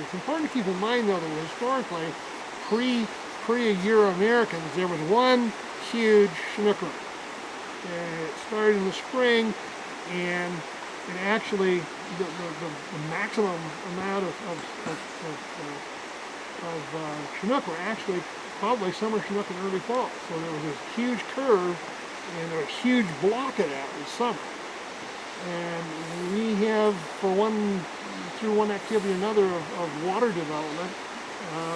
It's important to keep in mind, though, that historically, pre-Euro-Americans, there was one huge Chinook river. It started in the spring, and actually the maximum amount of Chinook were actually probably summer Chinook and early fall. So there was this huge curve and a huge block of that in summer. And we have, through one activity or another of water development,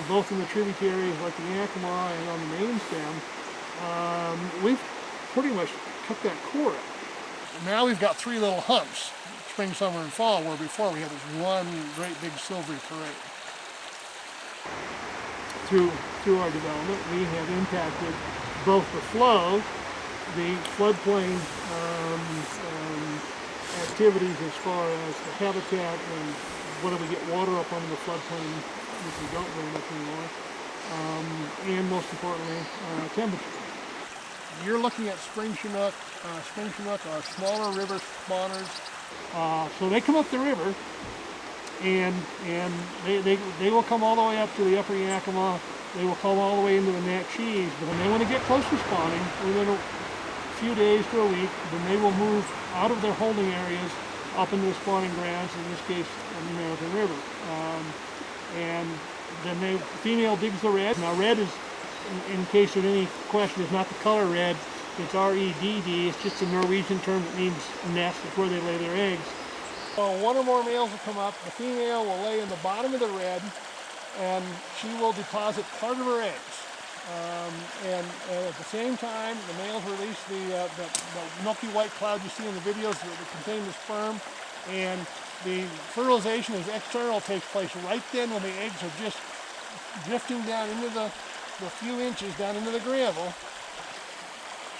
both in the tributaries like the Yakima and on the main stem, we've pretty much cut that core out. Now we've got three little humps, spring, summer, and fall, where before we had this one great big silvery parade. Through our development, we have impacted both the flow, the floodplain activities as far as the habitat and whether we get water up under the floodplain, which we don't very much anymore, and most importantly, temperature. You're looking at spring Chinook. Spring Chinook are smaller river spawners. So they come up the river, and they will come all the way up to the upper Yakima. They will come all the way into the Natchez, but when they want to get close to spawning, within a few days to a week, then they will move out of their holding areas up into the spawning grounds, in this case, on the American River. And then the female digs the red. Now red is, in case of any question, is not the color red. It's R-E-D-D. It's just a Norwegian term that means nest. It's where they lay their eggs. So one or more males will come up. The female will lay in the bottom of the red, and she will deposit part of her eggs. And at the same time, the males release the milky white cloud you see in the videos that contain the sperm, and the fertilization is external, takes place right then when the eggs are just drifting down into the few inches down into the gravel.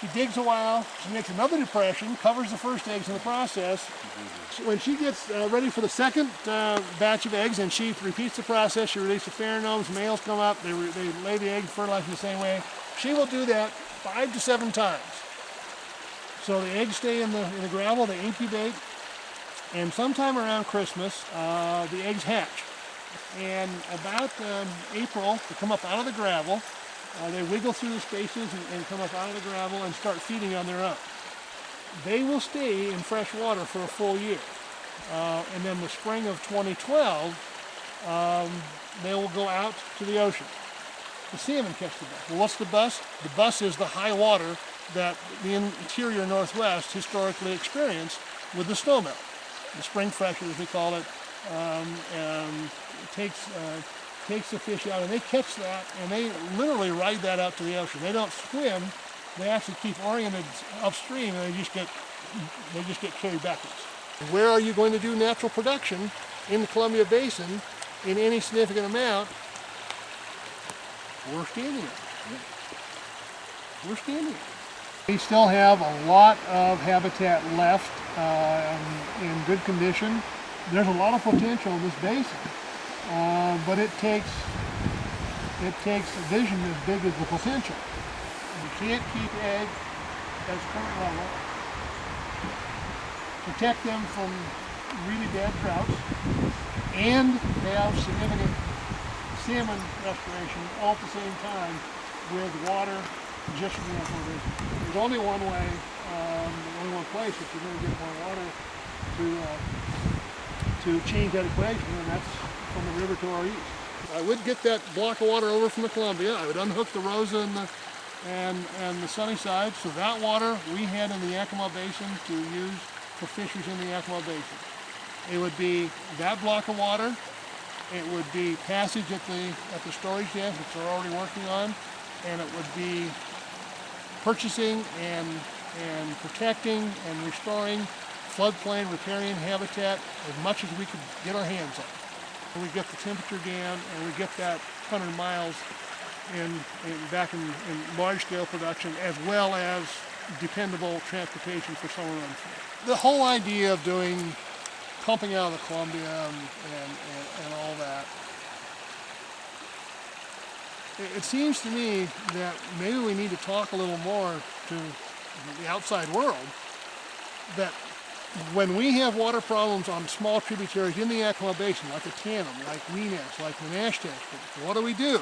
She digs a while, she makes another depression, covers the first eggs in the process. When she gets ready for the second batch of eggs, and she repeats the process, she releases the pheromones, males come up, they lay the egg, fertilize in the same way. She will do that 5 to 7 times. So the eggs stay in the gravel, they incubate, and sometime around Christmas, the eggs hatch. And about April, they come up out of the gravel. They wiggle through the spaces and come up out of the gravel and start feeding on their own. They will stay in fresh water for a full year. And then the spring of 2012, they will go out to the ocean. The salmon catch the bus. Well, what's the bus? The bus is the high water that the interior Northwest historically experienced with the snowmelt. The spring freshet, as we call it, takes the fish out, and they catch that, and they literally ride that out to the ocean. They don't swim; they actually keep oriented upstream, and they just get carried backwards. Where are you going to do natural production in the Columbia Basin in any significant amount? We're standing it. We're standing it. We still have a lot of habitat left in good condition. There's a lot of potential in this basin. But it takes a vision as big as the potential. You can't keep eggs at its current level, protect them from really bad droughts, and have significant salmon restoration all at the same time with water just from the Yakima Basin. There's only one way, only one place if you're going to get more water to change that equation, and that's from the river to our east. I would get that block of water over from the Columbia. I would unhook the Rosa and the Sunnyside, so that water we had in the Yakima Basin to use for fishers in the Yakima Basin. It would be that block of water. It would be passage at the storage dams, which we're already working on, and it would be purchasing and protecting and restoring floodplain riparian habitat as much as we could get our hands on. We get the temperature down, and we get that 100 miles back in large-scale production, as well as dependable transportation for summer runs. The whole idea of pumping out of the Columbia and all that, it seems to me that maybe we need to talk a little more to the outside world that when we have water problems on small tributaries in the Yakima Basin, like the Tanum, like Weenass, like the Nash what do?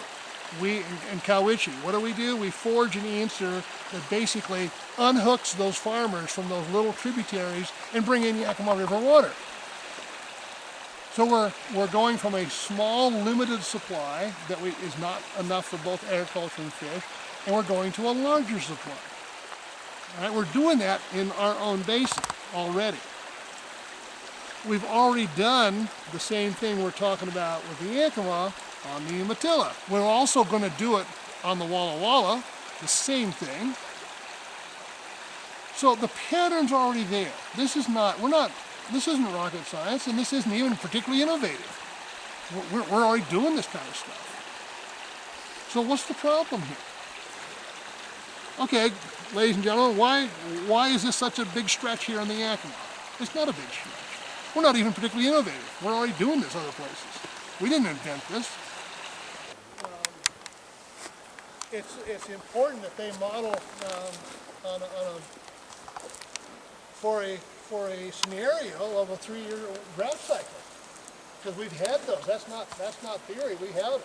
And Cowiche, what do? We forge an answer that basically unhooks those farmers from those little tributaries and bring in Yakima River water. So we're going from a small, limited supply that is not enough for both agriculture and fish, and we're going to a larger supply. All right, we're doing that in our own basin already. We've already done the same thing we're talking about with the Yakima on the Umatilla. We're also going to do it on the Walla Walla, the same thing. So the pattern's already there. This isn't rocket science, and this isn't even particularly innovative. We're already doing this kind of stuff. So what's the problem here? Okay, ladies and gentlemen, why is this such a big stretch here in the Yakima? It's not a big stretch. We're not even particularly innovative. We're already doing this other places. We didn't invent this. It's important that they model for a scenario of a 3-year drought cycle, because we've had those. That's not theory. We have it.